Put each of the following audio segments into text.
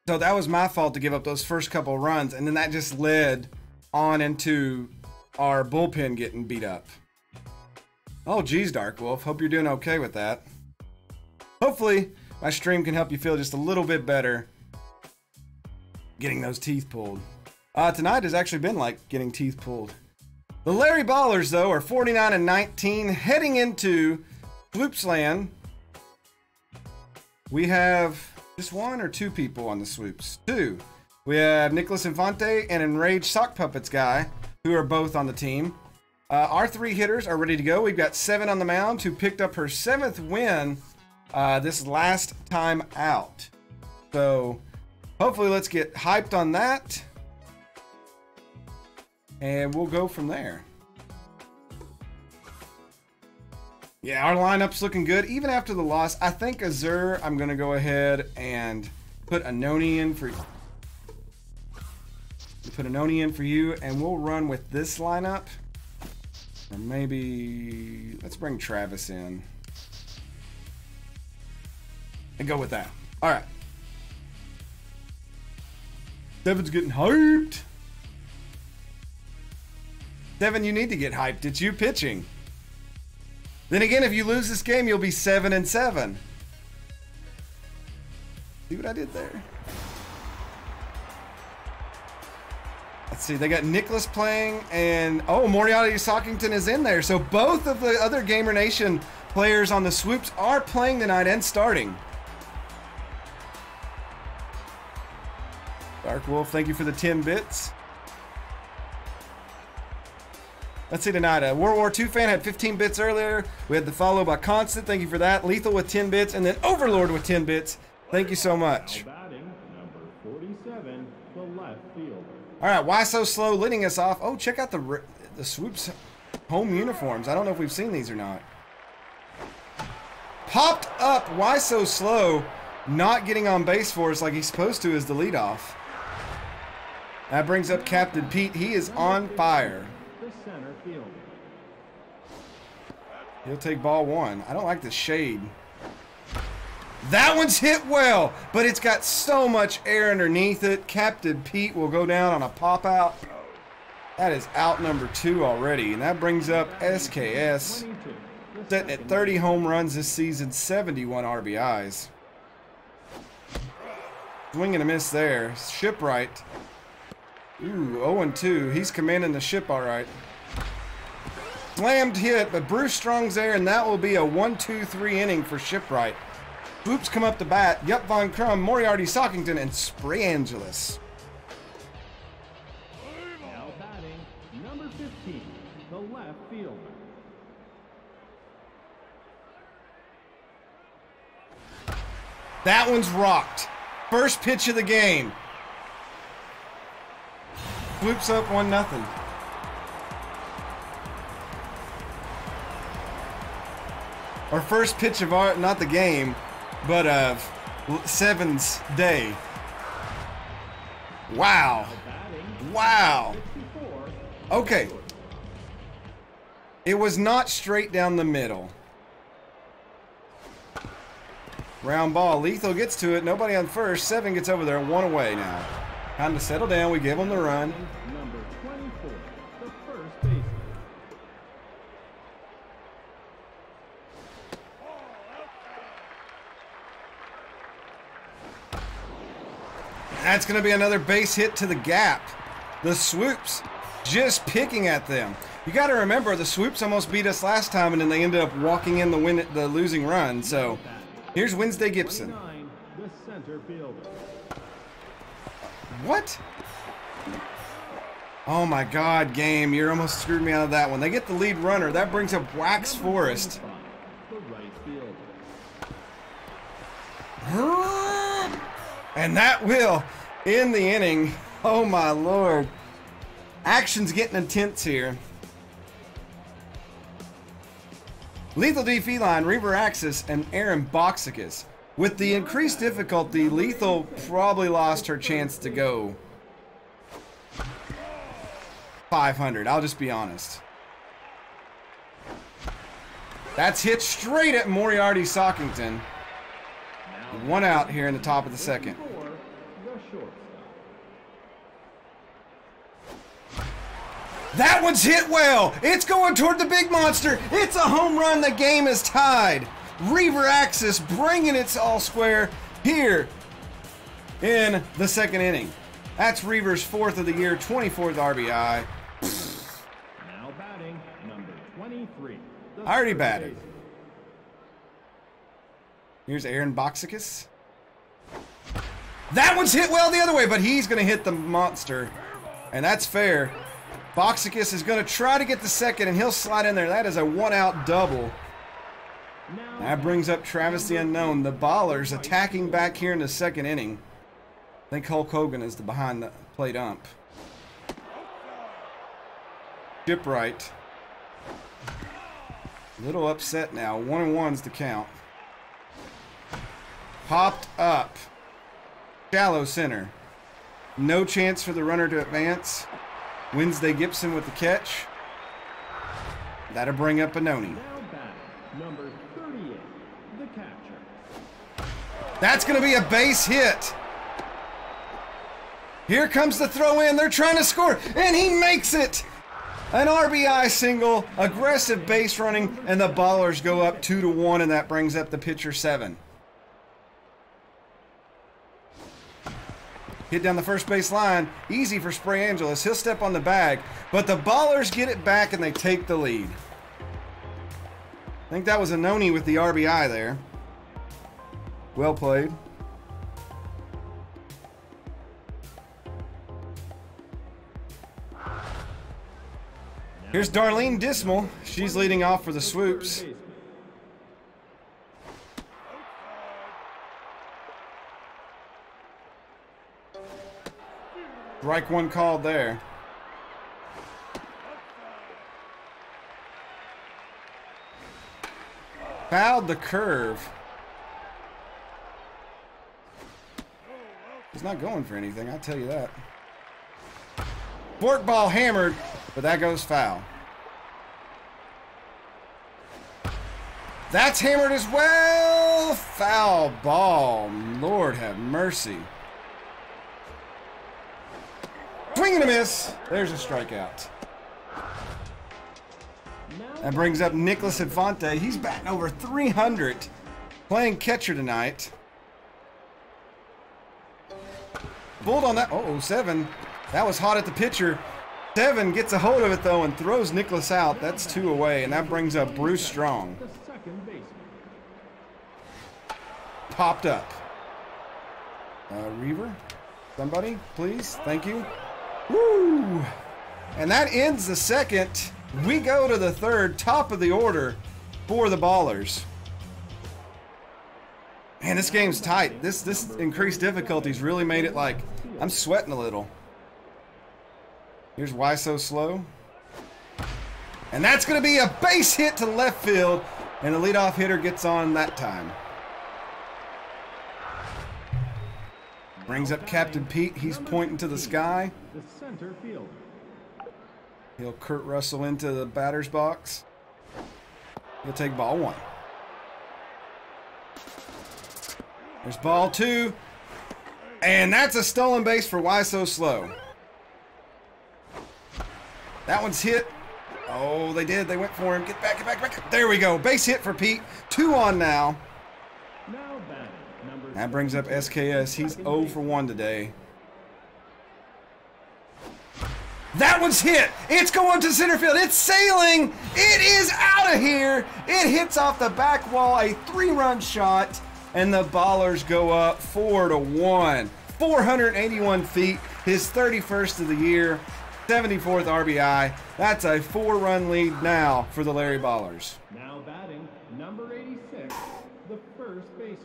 So that was my fault to give up those first couple runs, and then that just led on into our bullpen getting beat up. Oh, geez, Dark Wolf. Hope you're doing okay with that. Hopefully, my stream can help you feel just a little bit better getting those teeth pulled. Tonight has actually been like getting teeth pulled. The Larry Ballers, though, are 49-19, heading into Swoopsland. We have just one or two people on the Swoops? Two. We have Nicholas Infante and Enraged Sock Puppets guy, who are both on the team. Our three hitters are ready to go. We've got Seven on the mound, who picked up her 7th win this last time out. So hopefully let's get hyped on that. And we'll go from there. Yeah, our lineup's looking good. Even after the loss, I think Azur, I'm going to go ahead and put Anoni in for you, and we'll run with this lineup. Or maybe let's bring Travis in and go with that. All right. Devin's getting hyped. Devin, you need to get hyped. It's you pitching. Then again, if you lose this game, you'll be 7-7. See what I did there? Let's see, they got Nicholas playing, and oh, Moriarty Sockington is in there. So both of the other Gamer Nation players on the Swoops are playing tonight and starting. Dark Wolf, thank you for the 10 bits. Let's see tonight. World War II fan had 15 bits earlier. We had the follow by Constant. Thank you for that. Lethal with 10 bits. And then Overlord with 10 bits. Thank you so much. Batting, number 47, the left fielder. All right, Why So Slow leading us off. Oh, check out the Swoops home uniforms. I don't know if we've seen these or not. Popped up. Why So Slow not getting on base for us like he's supposed to as the leadoff. That brings up Captain Pete. He is on fire. The center fielder. He'll take ball one. I don't like the shade. That one's hit well, but it's got so much air underneath it. Captain Pete will go down on a pop out. That is out number 2 already, and that brings up SKS, sitting at 30 home runs this season, 71 RBIs. Swing and a miss there. Shipwright. Ooh, 0-2. He's commanding the ship all right. Slammed hit, but Bruce Strong's there, and that will be a 1-2-3 inning for Shipwright. Swoops come up to bat. Yup Von Crum, Moriarty Sockington, and Sprayangelis. Now batting, number 15, the left fielder. That one's rocked. First pitch of the game. Swoops up 1-0. Our first pitch of our, not the game, but of Seven's day. Wow. Wow. Okay. It was not straight down the middle. Round ball. Lethal gets to it. Nobody on first. Seven gets over there. 1 away now. Time to settle down. We give him the run. Number 24, the first baseman. That's going to be another base hit to the gap. The Swoops just picking at them. You got to remember, the Swoops almost beat us last time, and then they ended up walking in the losing run. So here's Wednesday Gibson. 29, the center fielder. What? Oh my God, game. You almost screwed me out of that one. They get the lead runner. That brings up Wax Forest. The right fielder. And that will end the inning. Oh my Lord. Action's getting intense here. Lethal D Feline, Reaver Axis, and Aaron Boxicus. With the increased difficulty, Lethal probably lost her chance to go 500. I'll just be honest. That's hit straight at Moriarty Sockington. 1 out here in the top of the second. The That one's hit well. It's going toward the big monster. It's a home run. The game is tied. Reaver Axis bringing it all square here in the second inning. That's Reaver's 4th of the year, 24th RBI. Now batting, number 23. I already batted. Here's Aaron Boxicus. That one's hit well the other way, but he's going to hit the monster. And that's fair. Boxicus is going to try to get the second, and he'll slide in there. That is a one-out double. That brings up Travis the Unknown. The Ballers attacking back here in the second inning. I think Hulk Hogan is the behind the plate ump. Shipwright. A little upset now. 1-1's the count. Popped up. Shallow center. No chance for the runner to advance. Wednesday Gibson with the catch. That'll bring up Anoni. Now batting, number 38, the catcher. That's going to be a base hit. Here comes the throw in. They're trying to score, and he makes it. An RBI single, aggressive base running, and the Ballers go up 2-1, and that brings up the pitcher 7. Hit down the first base line. Easy for Spray Angeles. He'll step on the bag, but the Ballers get it back, and they take the lead. I think that was Anoni with the RBI there. Well played. Here's Darlene Dismal. She's leading off for the Swoops. Strike one called there. Fouled the curve. He's not going for anything, I'll tell you that. Fork ball hammered, but that goes foul. That's hammered as well. Foul ball. Lord have mercy. Swing and a miss. There's a strikeout. That brings up Nicholas Infante. He's batting over 300. Playing catcher tonight. Pulled on that. Uh-oh, 7. That was hot at the pitcher. 7 gets a hold of it, though, and throws Nicholas out. That's 2 away, and that brings up Bruce Strong. Popped up. Reaver? Somebody, please? Thank you. Woo! And that ends the second. We go to the third, top of the order for the Ballers. Man, this game's tight. This increased difficulties really made it like I'm sweating a little. Here's Why So Slow. And that's going to be a base hit to left field, and the leadoff hitter gets on that time. Brings up Captain Pete. He's pointing to the sky. The center fielder. He'll Kurt Russell into the batter's box. He'll take ball 1. There's ball 2. And that's a stolen base for Why So Slow. That one's hit. Oh, they did. They went for him. Get back, get back, get back. There we go. Base hit for Pete. 2 on now. Now batting, number That brings up SKS. He's 0 for 1 today. That one's hit. It's going to center field. It's sailing. It is out of here. It hits off the back wall. A 3-run shot. And the Ballers go up 4-1. 481 feet. His 31st of the year. 74th RBI. That's a 4-run lead now for the Larry Ballers. Now batting, number 86, the first baseman.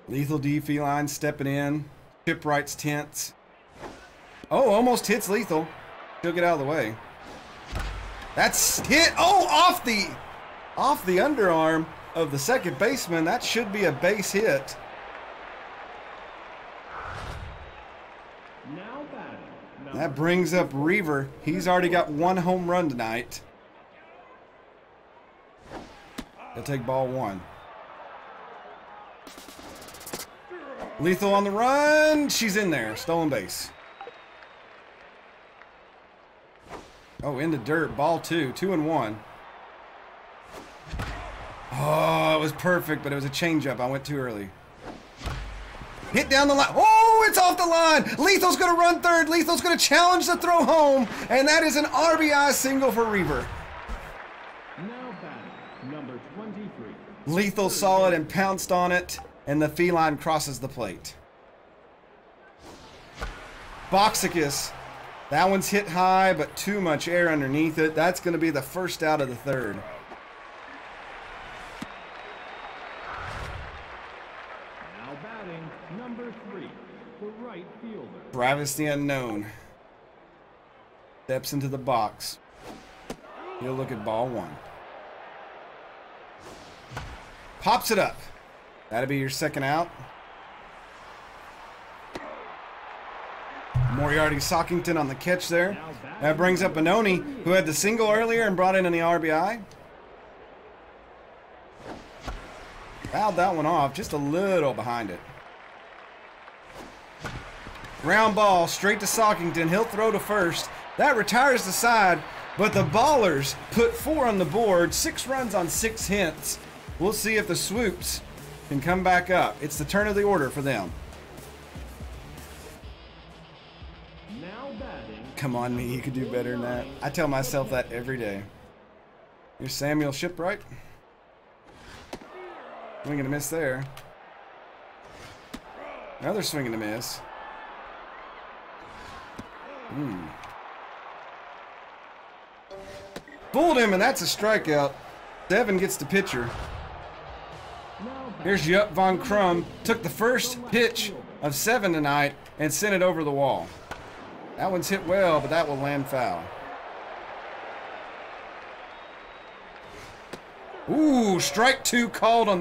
Lethal D Feline stepping in. Shipwright's tense. Oh, almost hits Lethal. He'll get out of the way. That's hit. Oh, off the underarm of the second baseman. That should be a base hit. Now batting, That brings up Reaver. He's already got 1 home run tonight. He'll take ball 1. Lethal on the run. She's in there. Stolen base. Oh, in the dirt. Ball 2. 2-1. Oh, it was perfect, but it was a changeup. I went too early. Hit down the line. Oh, it's off the line. Lethal's going to run third. Lethal's going to challenge the throw home. And that is an RBI single for Reaver. Now batting, number 23. Lethal saw it and pounced on it. And the feline crosses the plate. Boxicus. That one's hit high, but too much air underneath it. That's going to be the first out of the third. Now batting, number 3, the right fielder. Travis the Unknown steps into the box. He'll look at ball 1. Pops it up. That'll be your second out. Moriarty Sockington on the catch there. That brings up Benoni, who had the single earlier and brought in the RBI. Fouled that one off, just a little behind it. Ground ball straight to Sockington. He'll throw to first. That retires the side, but the Ballers put 4 on the board, 6 runs on 6 hits. We'll see if the Swoops can come back up. It's the turn of the order for them. Now batting. Come on, me, you could do better than that. I tell myself that every day. Here's Samuel Shipwright. Swing and a miss there. Another swing and a miss. Fooled him, and that's a strikeout. Devin gets the pitcher. Here's Jupp von Krum. Took the first pitch of 7 tonight and sent it over the wall. That one's hit well, but that will land foul. Ooh, strike 2 called on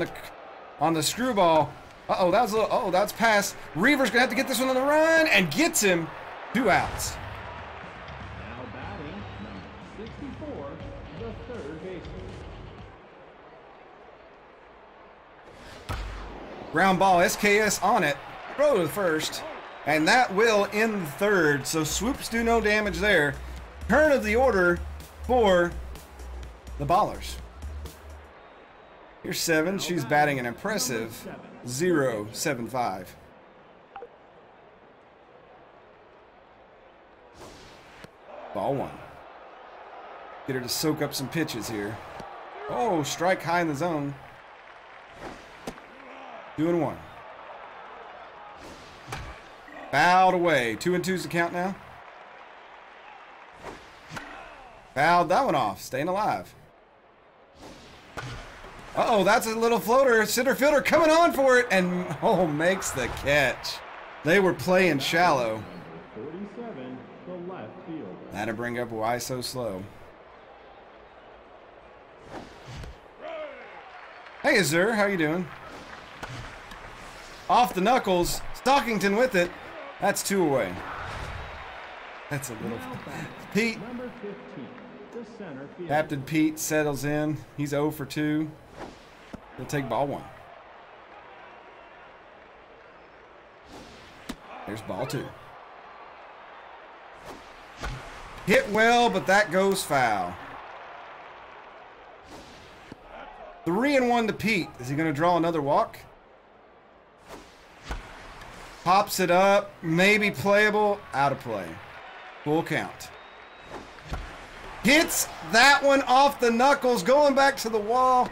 the screwball. Uh-oh, that was a little, oh, that's pass. Reaver's gonna have to get this one on the run and gets him. 2 outs. Now batting, number 64, the third baseman. Ground ball, SKS on it. Throw to the first. And that will end the third. So Swoops do no damage there. Turn of the order for the Ballers. Here's 7. She's batting an impressive 0.75. Ball 1. Get her to soak up some pitches here. Oh, strike high in the zone. 2-1. Fouled away. 2-2's the count now. Fouled that one off. Staying alive. Uh-oh, that's a little floater. Center fielder coming on for it, and oh, makes the catch. They were playing shallow. 47, the left fielder. That'll bring up Why So Slow. Hey, Azur, how you doing? Off the knuckles. Stockington with it. That's 2 away. That's a little... Pete. Number 15, the center fielder. Captain Pete settles in. He's 0 for 2. He'll take ball 1. There's ball 2. Hit well, but that goes foul. 3-1 to Pete. Is he going to draw another walk? Pops it up. Maybe playable. Out of play. Full count. Hits that one off the knuckles. Going back to the wall.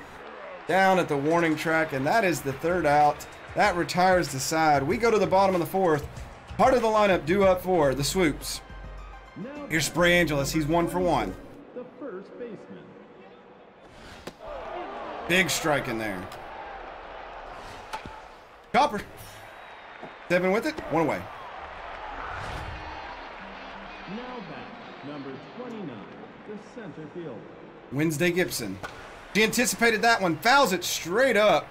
Down at the warning track. And that is the third out. That retires the side. We go to the bottom of the 4th. Part of the lineup due up for the Swoops. Here's Spray Angeles. He's 1 for 1. The first baseman. Big strike in there. Copper. 7 with it. 1 away. Now back, number 29, the center fielder. Wednesday Gibson. She anticipated that one. Fouls it straight up.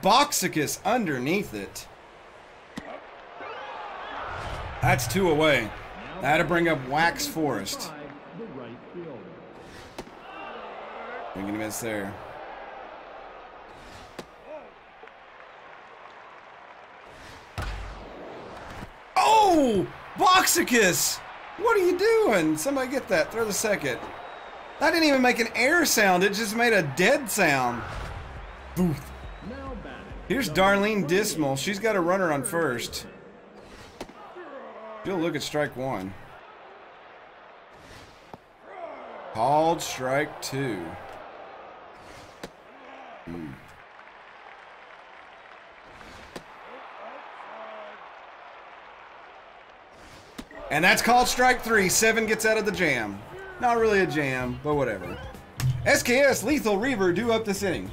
Boxicus underneath it. That's 2 away. That'll bring up Wax Forest. The right fielder. Thinking a miss there. Oh! Boxicus! What are you doing? Somebody get that. Throw the second. That didn't even make an air sound. It just made a dead sound. Booth. Here's Darlene Dismal. She's got a runner on first. She'll look at strike one. Called strike two. And that's called strike three. 7 gets out of the jam. Not really a jam, but whatever. SKS Lethal Reaver due up this inning.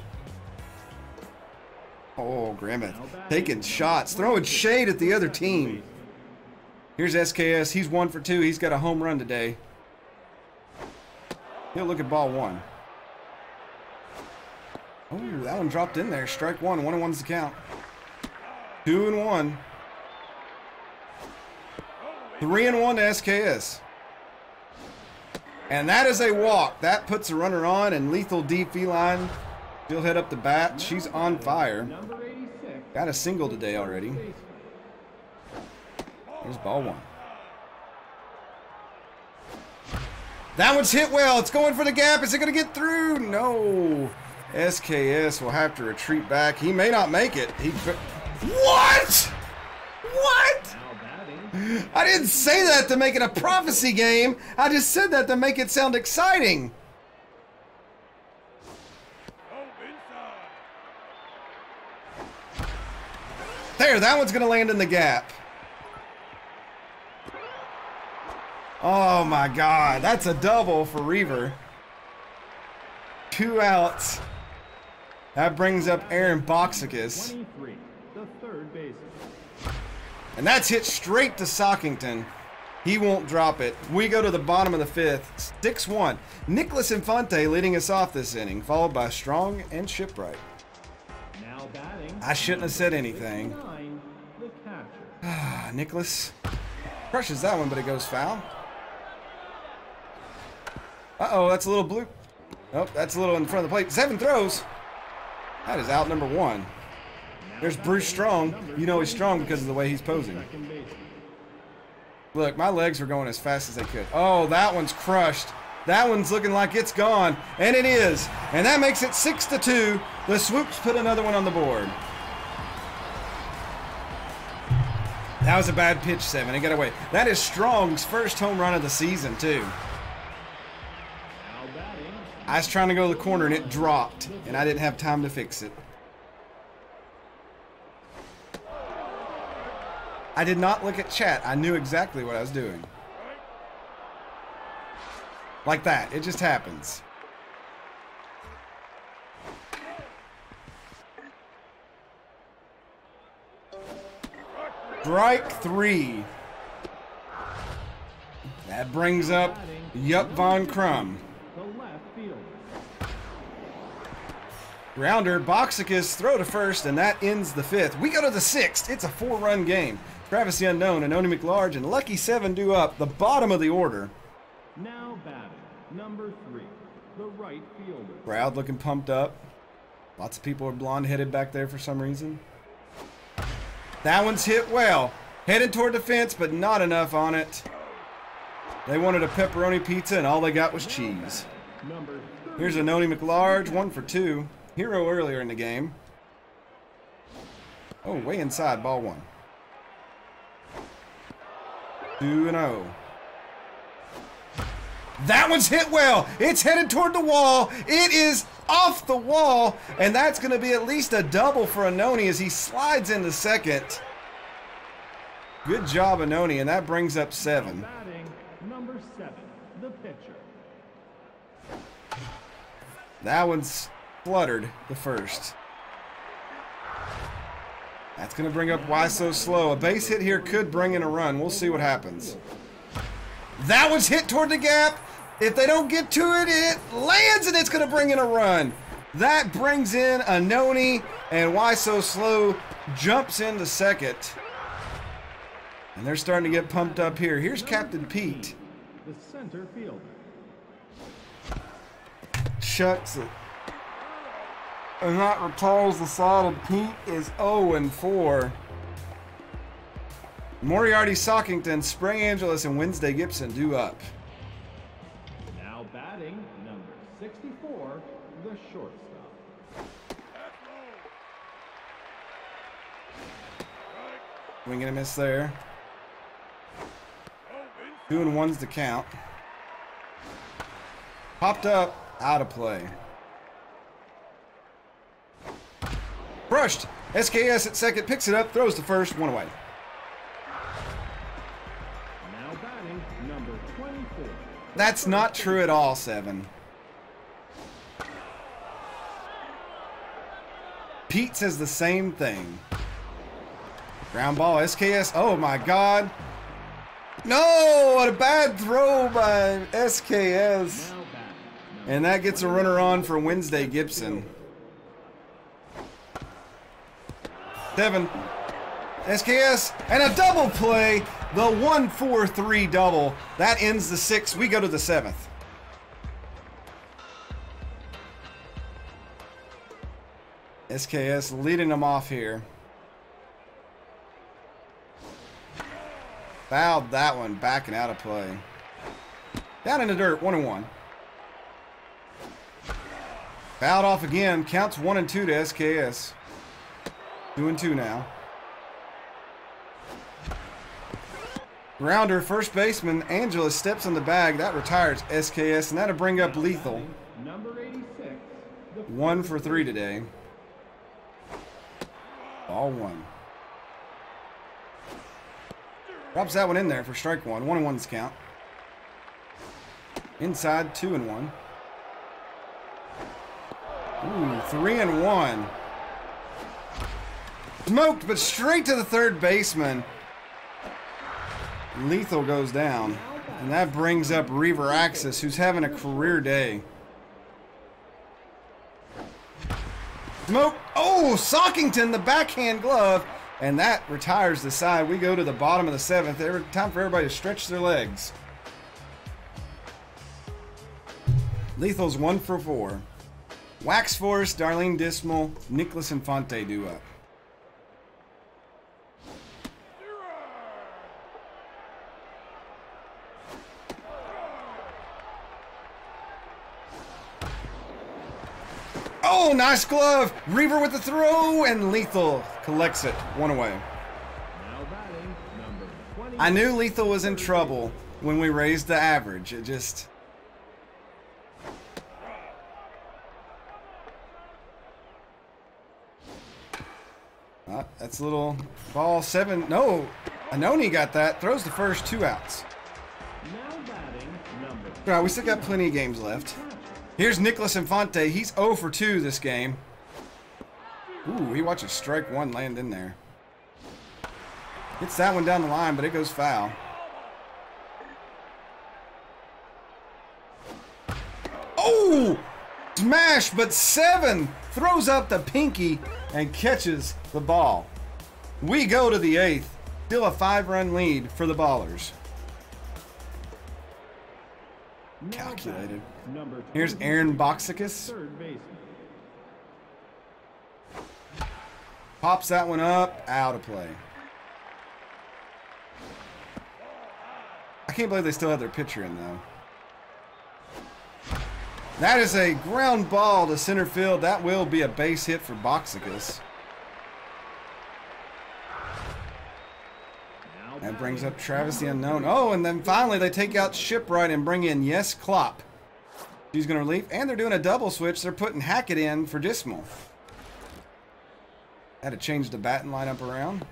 Oh, Grimmett taking shots, throwing shade at the other team. Here's SKS. He's 1 for 2. He's got a home run today. He'll look at ball one. Oh, that one dropped in there. Strike one. 1-1's the count. 2-1. 3-1 to SKS. And that is a walk. That puts a runner on, and Lethal D Feline, she'll head up the bat. She's on fire. Got a single today already. Here's ball one. That one's hit well. It's going for the gap. Is it going to get through? No. SKS will have to retreat back. He may not make it. What? What? I didn't say that to make it a prophecy game. I just said that to make it sound exciting. There, that one's going to land in the gap. Oh my God, that's a double for Reaver. 2 outs. That brings up Aaron Boxicus. 23, the third baseman. And that's hit straight to Sockington. He won't drop it. We go to the bottom of the 5th. 6-1. Nicholas Infante leading us off this inning, followed by Strong and Shipwright. Now batting. I shouldn't have said anything. 9, the catcher. Nicholas crushes that one, but it goes foul. Uh-oh, that's a little blue. Oh, that's a little in front of the plate. 7 throws. That is out number 1. There's Bruce Strong. You know he's strong because of the way he's posing. Look, my legs were going as fast as they could. Oh, that one's crushed. That one's looking like it's gone. And it is. And that makes it 6-2. The Swoops put another one on the board. That was a bad pitch, 7. It got away. That is Strong's first home run of the season, too. I was trying to go to the corner and it dropped. And I didn't have time to fix it. I did not look at chat. I knew exactly what I was doing. Like that. It just happens. Strike 3. That brings up Yup Von Crum. The left fielder. Grounder, Boxicus, throw to first, and that ends the 5th. We go to the 6th. It's a 4-run game. Travis the Unknown and Oni McLarge and Lucky 7 due up, the bottom of the order. Now batting, number 3, the right fielder. Crowd looking pumped up. Lots of people are blonde-headed back there for some reason. That one's hit well. Headed toward the fence, but not enough on it. They wanted a pepperoni pizza, and all they got was cheese. Here's a Noni McLarge, 1 for 2. Hero earlier in the game. Oh, way inside, ball 1. 2-0. That one's hit well. It's headed toward the wall. It is off the wall, and that's going to be at least a double for Anoni as he slides into second. Good job, Anoni, and that brings up 7. Batting, number 7, the pitcher. That one's fluttered the first. That's going to bring up Why So Slow. A base hit here could bring in a run. We'll see what happens. That one's hit toward the gap. If they don't get to it, it lands and it's going to bring in a run. That brings in Anoni, and Why So Slow jumps into second. And they're starting to get pumped up here. Here's Captain Pete. The center fielder. Chucks it. And that retires the side, and Pete is 0-4. Moriarty Sockington, Spring Angeles, and Wednesday Gibson due up. Now batting, number 64, the shortstop. Swing and a miss there. 2-1's the count. Popped up, out of play. Brushed. SKS at second, picks it up, throws to first, one away. Now batting, number 24. That's not true at all, 7. Pete says the same thing. Ground ball, SKS. Oh my God. No, what a bad throw by SKS. And that gets a runner on for Wednesday Gibson. 7. SKS and a double play. The 1-4-3 double. That ends the 6th. We go to the 7th. SKS leading them off here. Fouled that one, backing out of play. Down in the dirt, 1-1. Fouled off again, counts 1-2 to SKS. 2-2 now. Grounder, first baseman, Angeles steps on the bag. That retires SKS, and that'll bring up Lethal. Number 86. 1 for 3 today. Ball 1. Drops that one in there for strike 1. 1-1's count. Inside, 2-1. Ooh, 3-1. Smoked, but straight to the third baseman. Lethal goes down. And that brings up Reaver Axis, who's having a career day. Smoke. Oh, Sockington, the backhand glove. And that retires the side. We go to the bottom of the 7th. Time for everybody to stretch their legs. Lethal's 1 for 4. Wax Forest, Darlene Dismal, Nicholas Infante due up. Oh, nice glove. Reaver with the throw, and Lethal collects it. 1 away. Now batting, number 20. I knew Lethal was in trouble when we raised the average. It just... that's a little ball 7. No, Anoni got that. Throws the first 2 outs. Now batting, number All right, we still got plenty of games left. Here's Nicholas Infante. He's 0 for 2 this game. Ooh, he watches strike 1 land in there. Hits that one down the line, but it goes foul. Oh! Smash, but 7 throws up the pinky and catches the ball. We go to the 8th. Still a 5-run lead for the Ballers. Calculated. Here's Aaron Boxicus. third baseman. Pops that one up, out of play. I can't believe they still have their pitcher in, though. That is a ground ball to center field. That will be a base hit for Boxicus. That brings up Travis the Unknown. Oh, and then finally they take out Shipwright and bring in Yes Klopp. He's going to relief, and they're doing a double switch. They're putting Hackett in for Dismal. Had to change the batting lineup around.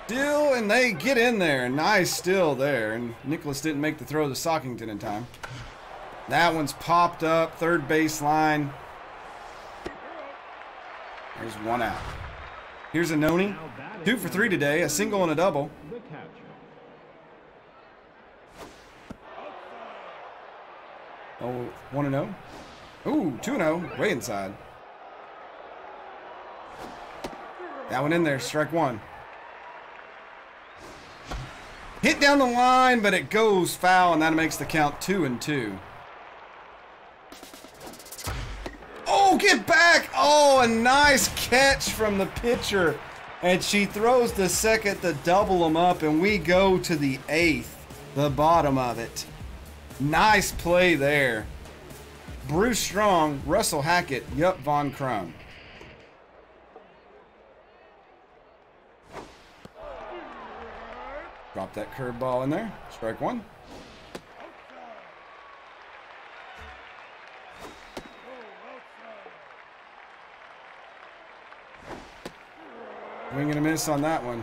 Still, and they get in there. Nice still there. And Nicholas didn't make the throw to Sockington in time. That one's popped up. Third base line. There's 1 out. Here's Anoni. 2 for 3 today. A single and a double. The catcher. Oh, 1-0. Ooh, 2-0. Way inside. That one in there. Strike 1. Hit down the line, but it goes foul, and that makes the count 2-2. Oh, get back! back. Oh, a nice catch from the pitcher. And she throws the second to double them up, and we go to the 8th, the bottom of it. Nice play there. Bruce Strong, Russell Hackett, Yup Von Crum. Drop that curveball in there. Strike one. Swing and a miss on that one.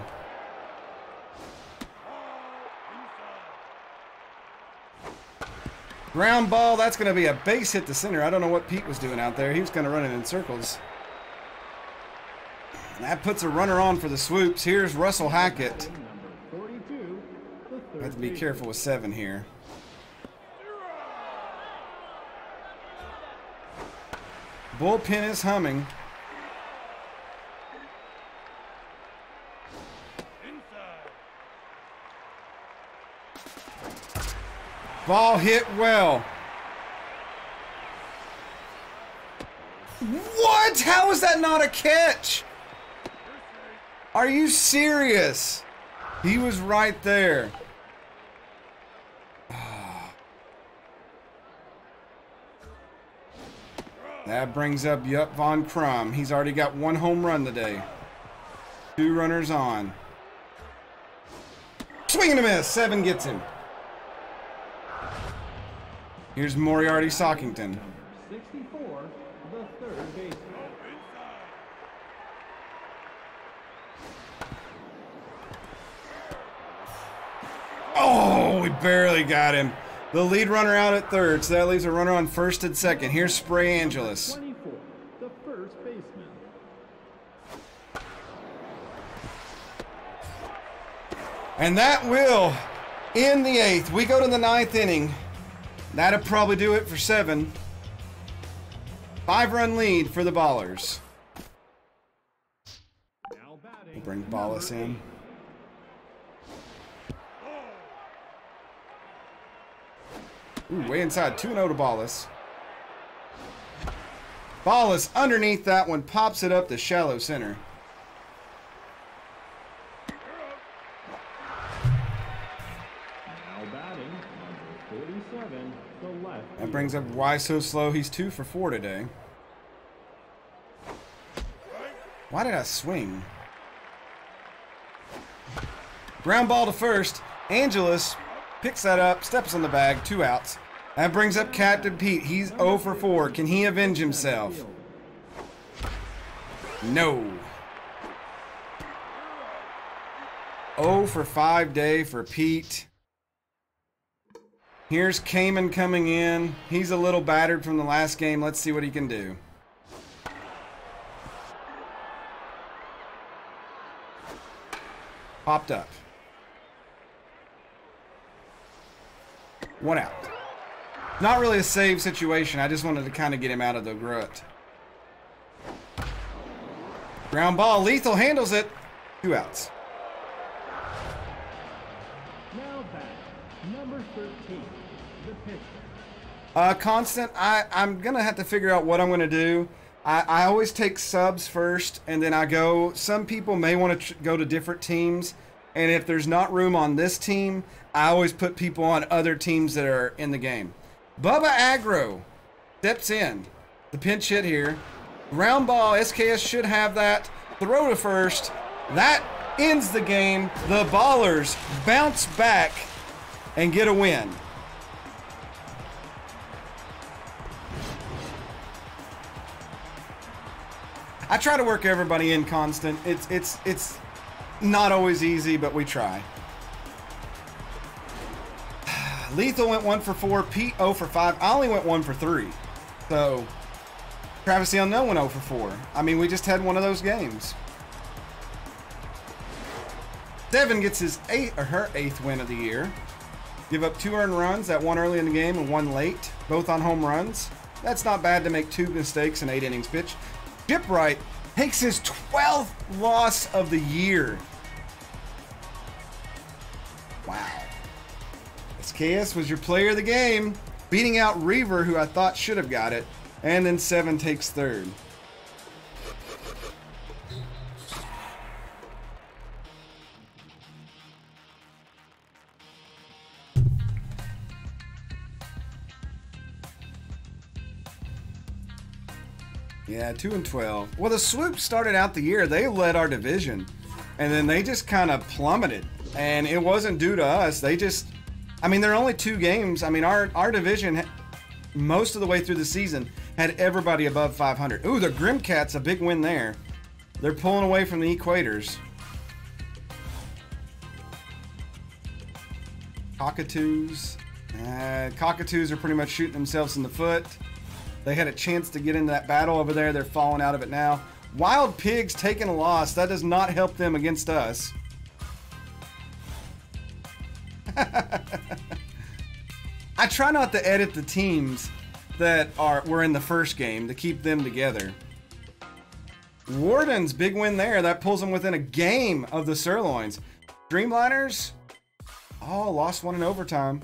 Ground ball, that's going to be a base hit to center. I don't know what Pete was doing out there. He was kind of running in circles. And that puts a runner on for the Swoops. Here's Russell Hackett. I have to be careful with 7 here. Bullpen is humming. Ball hit well. What? How is that not a catch? Are you serious? He was right there. That brings up Yup Von Crum. He's already got 1 home run today. 2 runners on. Swing and a miss. 7 gets him. Here's Moriarty Sockington. 64, the third baseman. Oh, we barely got him. The lead runner out at third, so that leaves a runner on first and second. Here's Spray Angeles. 24, the first baseman. And that will end the 8th. We go to the 9th inning. That'll probably do it for 7. 5-run lead for the Ballers. We'll bring Ballas in. Ooh, way inside. 2-0 to Ballas. Ballas underneath that one. Pops it up to shallow center. Now batting, number 47, the left. That brings up Why So Slow. He's 2 for 4 today. Why did I swing? Ground ball to first. Angeles picks that up, steps on the bag, 2 outs. That brings up Captain Pete. He's 0 for 4. Can he avenge himself? No. 0 for 5 day for Pete. Here's Kamen coming in. He's a little battered from the last game. Let's see what he can do. Popped up. 1 out. Not really a save situation. I just wanted to kind of get him out of the rut. Ground ball. Lethal handles it. 2 outs. Now back, number 13, the pitcher. Constant, I'm going to have to figure out what I'm going to do. I always take subs first, and then I go. Some people may want to go to different teams, and if there's not room on this team, I always put people on other teams that are in the game. Bubba Agro steps in. The pinch hit here. Ground ball. SKS should have that. Throw to first. That ends the game. The Ballers bounce back and get a win. I try to work everybody in constant. It's not always easy, but we try. Lethal went 1 for 4. Pete 0 for 5. I only went 1 for 3. So Travis the Unknown went 0 for 4. I mean, we just had one of those games. Devin gets his her 8th win of the year. Give up 2 earned runs, that one early in the game and 1 late, both on home runs. That's not bad to make 2 mistakes in 8 innings pitched. Shipwright takes his 12th loss of the year. Wow. SKS was your player of the game, beating out Reaver, who I thought should have got it, and then 7 takes 3rd. Yeah, 2-12. Well, the Swoop started out the year. They led our division, and then they just kind of plummeted. And it wasn't due to us. They just, I mean, there are only 2 games. I mean, our division, most of the way through the season, had everybody above 500. Ooh, the Grimcats, a big win there. They're pulling away from the Equators. Cockatoos. Cockatoos are pretty much shooting themselves in the foot. They had a chance to get into that battle over there. They're falling out of it now. Wild Pigs taking a loss. That does not help them against us. I try not to edit the teams that were in the first game to keep them together. Wardens, big win there. That pulls them within a game of the Sirloins. Streamliners, oh, lost one in overtime.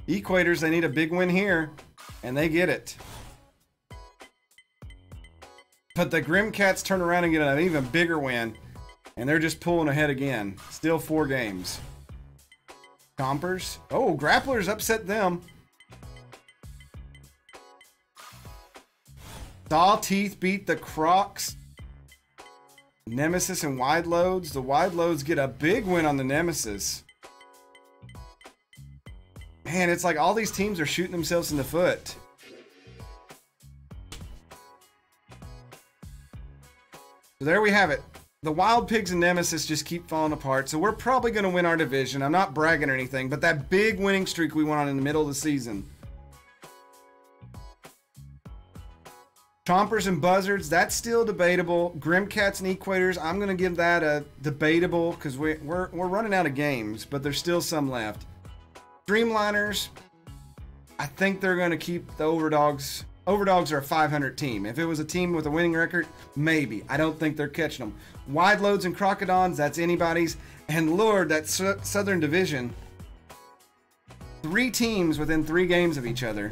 Equators, they need a big win here, and they get it. But the Grimcats turn around and get an even bigger win, and they're just pulling ahead again. Still 4 games. Chompers, oh, Grapplers upset them. Sawteeth beat the Crocs. Nemesis and Wide Loads. The Wide Loads get a big win on the Nemesis. Man, it's like all these teams are shooting themselves in the foot. So there we have it. The Wild Pigs and Nemesis just keep falling apart. So we're probably going to win our division. I'm not bragging or anything, but that big winning streak we went on in the middle of the season. Chompers and Buzzards, that's still debatable. Grimcats and Equators, I'm going to give that a debatable because we're running out of games, but there's still some left. Streamliners, I think they're going to keep the Overdogs. Overdogs are a 500 team. If it was a team with a winning record, maybe. I don't think they're catching them. Wide Loads and Crocodons, that's anybody's. And Lord, that Southern Division, 3 teams within 3 games of each other.